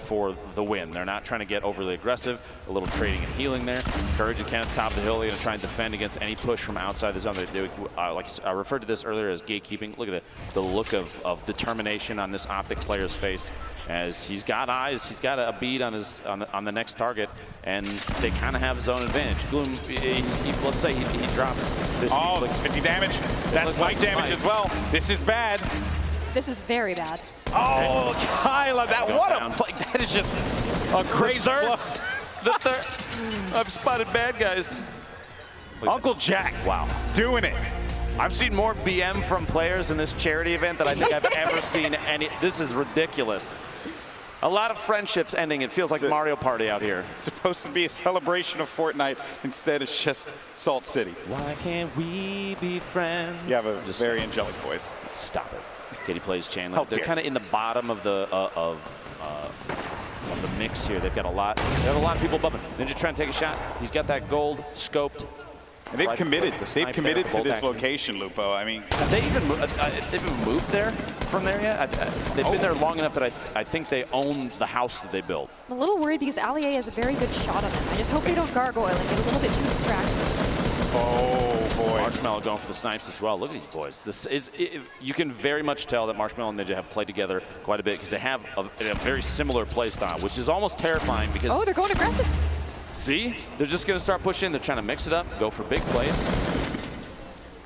for the win. They're not trying to get overly aggressive. A little trading and healing there. Courage and Kenneth top of the hill. They're going to try and defend against any push from outside the zone. They do, like I referred to this earlier as gatekeeping. Look at the look of determination on this Optic player's face, as he's got eyes. He's got a bead on his on the next target, and they kind of have zone advantage. Gloom, let's say he drops this. Oh, 50 damage. That's white damage as well. This is bad. This is very bad. Oh, Kyla, what a play. That is just a great thirst. The third. I've spotted bad guys. Uncle Jack, wow, doing it. I've seen more BM from players in this charity event than I think I've ever seen any. This is ridiculous. A lot of friendships ending. It feels like Mario Party out here. It's supposed to be a celebration of Fortnite. Instead, it's just Salt City. Why can't we be friends? You have a very angelic voice. Stop it. Kitty plays Chandler. They're kind of in the bottom of the mix here. They've got a lot. They have a lot of people above him. Ninja trying to take a shot. He's got that gold scoped. And they've committed. They've committed to this location, Lupo. I mean, have they even moved there from there yet? They've been there long enough that I think they own the house that they built. I'm a little worried because Allier has a very good shot on them. I just hope they don't gargoyle and get a little bit too distracted. Oh boy! Marshmello going for the snipes as well. Look at these boys. This is you can very much tell that Marshmello and Ninja have played together quite a bit because they have a very similar play style, which is almost terrifying because. Oh, they're going aggressive. See, they're just going to start pushing. They're trying to mix it up, go for big plays.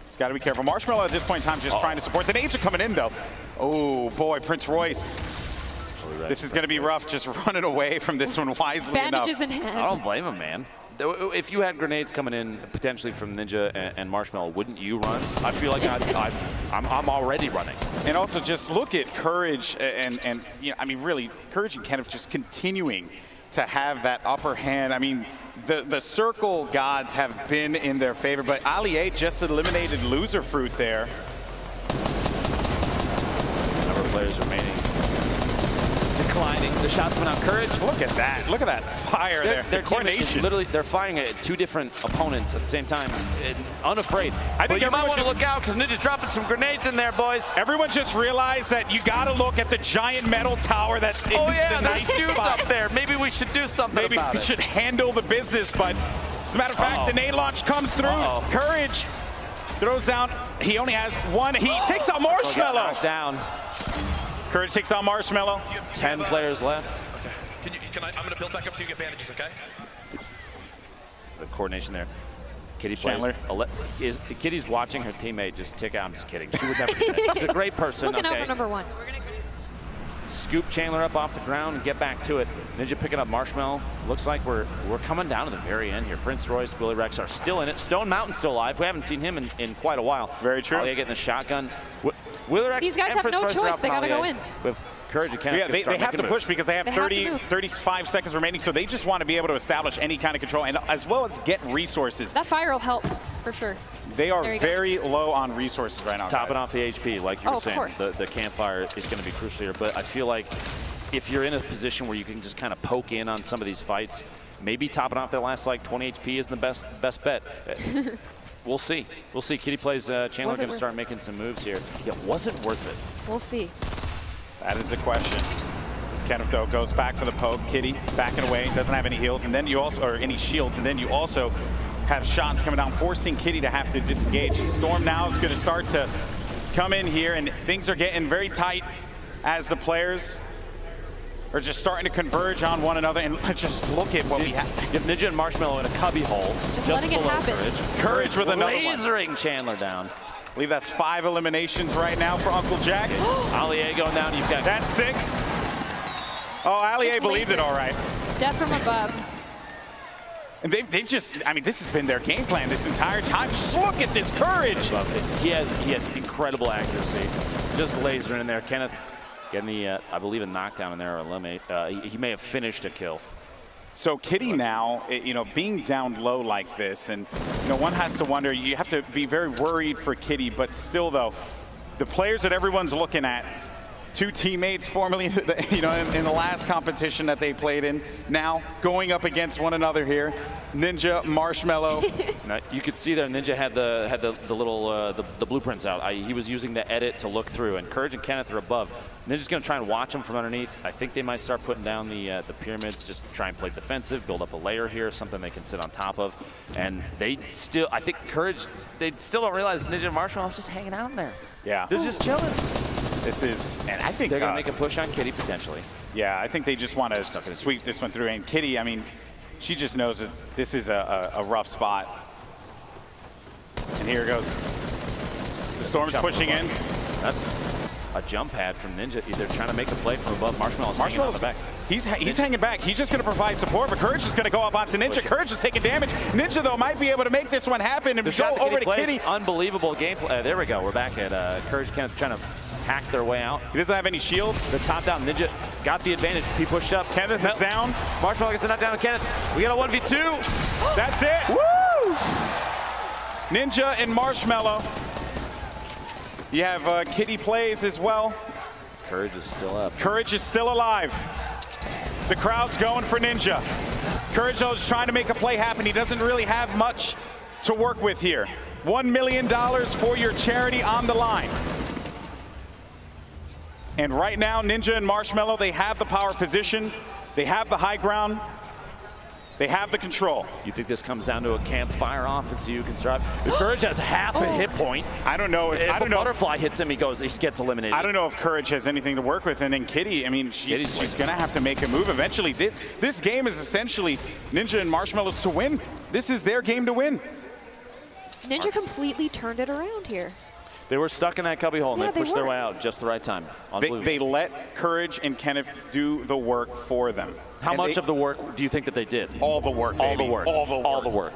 It's got to be careful. Marshmello at this point in time just trying to support. The nades are coming in though. Oh boy, Prince Royce. This is going to be rough. Just running away from this one wisely Bandages enough. in hand. I don't blame him, man. If you had grenades coming in potentially from Ninja and Marshmello, wouldn't you run? I feel like I'm already running. And also just look at Courage and you know, I mean really Courage and Kenneth just continuing to have that upper hand. I mean the circle gods have been in their favor, but Allier just eliminated loser fruit there. Number of players remaining. Declining. The shots coming out. Courage. Look at that. Look at that fire there. Their coordination. Literally, they're firing at two different opponents at the same time. Unafraid. I think you might want to look out because Ninja's dropping some grenades in there, boys. Everyone just realized that you got to look at the giant metal tower that's in the nice dudes spot. up there. Maybe we should do something about it. Maybe we should handle the business, but as a matter of fact, the nade launch comes through. Courage throws down. He only has one. He takes out Marshmello. Down. Courage takes out Marshmello. 10 players left. Okay. I'm going to build back up to you, get bandages, okay? The coordination there. Kitty plays. Kitty's watching her teammate just tick out. I'm just kidding. She would never do that. She's a great person. Looking out for number one. Scoop Chandler up off the ground and get back to it. Ninja picking up Marshmello. Looks like we're coming down to the very end here. Prince Royce, Willie Rex are still in it. Stone Mountain's still alive. We haven't seen him in quite a while. Very true. Allier getting the shotgun. Willie Rex. These guys have no choice. They got to go in. With Courage and Kenneth. Yeah, they have to push because they have 35 seconds remaining, so they just want to be able to establish any kind of control and as well as get resources. That fire will help for sure. They are very low on resources right now. Topping off the HP, like you were saying. Of course. The campfire is going to be crucial here, but I feel like if you're in a position where you can just kind of poke in on some of these fights, maybe topping off that last like 20 HP isn't the best bet. We'll see. We'll see. Kitty plays Chandler going to start making some moves here. Yeah, was it worth it? We'll see. That is the question. Kenneth though goes back for the poke. Kitty backing away, doesn't have any heals, and then you also, or any shields, and then you also have shots coming down, forcing Kitty to have to disengage. Storm now is going to start to come in here, and things are getting very tight as the players are just starting to converge on one another. And just look at what we have. You have Ninja and Marshmello in a cubby hole. Just letting it happen. Courage with another one. Lasering Chandler down. I believe that's 5 eliminations right now for Uncle Jack. Allier going down. You've got that's 6. Oh, Allier believes it all right. Death from above. And they just, I mean, this has been their game plan this entire time. Just look at this Courage. He has incredible accuracy. Just lasering in there. Kenneth getting the, I believe, a knockdown in there or eliminate. He may have finished a kill. So Kitty now, you know, being down low like this, and you know, one has to wonder, you have to be very worried for Kitty, but still though, the players that everyone's looking at two teammates formerly, you know, in the last competition that they played in, now going up against one another here. Ninja, Marshmello. Now, you could see there, Ninja had the little the blueprints out. He was using the edit to look through, and Courage and Kenneth are above. Ninja's going to try and watch them from underneath. I think they might start putting down the pyramids, just try and play defensive, build up a layer here, something they can sit on top of. And they still, I think Courage, they still don't realize Ninja and Marshmello is just hanging out in there. Yeah. They're just chilling. This is, and I think they're going to make a push on Kitty potentially. Yeah, I think they just want to sweep this one through. And Kitty, I mean, she just knows that this is a rough spot. And here it goes. The Storm's pushing in. That's a jump pad from Ninja. They're trying to make a play from above. Marshmello's hanging on the back. He's hanging back. He's just going to provide support, but Courage is going to go up onto Ninja. Courage is taking damage. Ninja, though, might be able to make this one happen and go over to Kitty. Unbelievable gameplay. There we go. We're back at Courage Kenneth trying to hack their way out. He doesn't have any shields. The top down. Ninja got the advantage. He pushed up. Kenneth is down. Marshmello gets the knockdown on Kenneth. We got a 1v2. That's it. Woo! Ninja and Marshmello. You have Kitty plays as well. Courage is still up. Courage is still alive. The crowd's going for Ninja. Courage is trying to make a play happen. He doesn't really have much to work with here. $1 million for your charity on the line. And right now, Ninja and Marshmello, they have the power position. They have the high ground. They have the control. You think this comes down to a campfire offense you can strive? Courage has half a hit point. I don't know if a butterfly hits him, he gets eliminated. I don't know if Courage has anything to work with. And then Kitty, I mean, she's going to have to make a move eventually. This game is essentially Ninja and Marshmello's to win. This is their game to win. Ninja completely turned it around here. They were stuck in that cubby hole, and Yeah, they pushed their way out just the right time. They let Courage and Kenneth do the work for them. How much of the work do you think that they did? All the work, All baby. the work. All the work. All the work.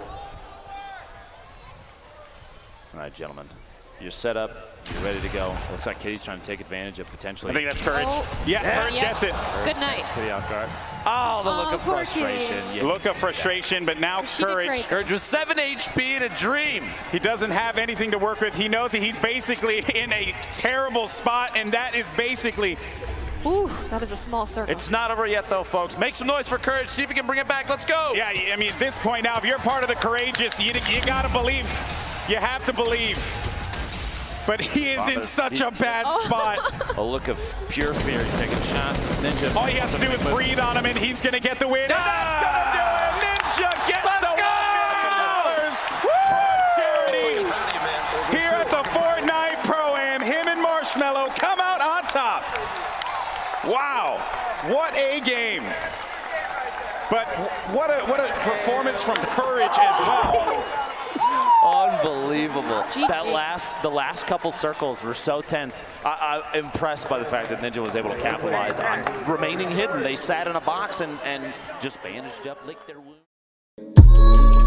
All right, gentlemen. You're set up. You're ready to go. Looks like Kitty's trying to take advantage of potentially. I think that's Courage. Oh. Yeah, Courage gets it. Good night. Kitty off guard. Oh, the look of poor frustration. Kitty. Yeah. Look of frustration, but now She did Courage. great. Courage was 7 HP in a dream. He doesn't have anything to work with. He knows that he's basically in a terrible spot, and that is basically. Ooh, that is a small circle. It's not over yet, though, folks. Make some noise for Courage. See if you can bring it back. Let's go. Yeah, I mean, at this point now, if you're part of the courageous, you got to believe. You have to believe. But he is in such a bad spot. A look of pure fear. He's taking shots. Ninja. All he has to do is breathe on him, and he's going to get the win. And that's going to do it. Ninja gets the $1 million. Charity here at the Fortnite Pro-Am. Him and Marshmello come out on top. Wow, what a game. But what a performance from Courage as well. Unbelievable. GG. The last couple circles were so tense. I'm impressed by the fact that Ninja was able to capitalize on remaining hidden. They sat in a box and just bandaged up, licked their wounds.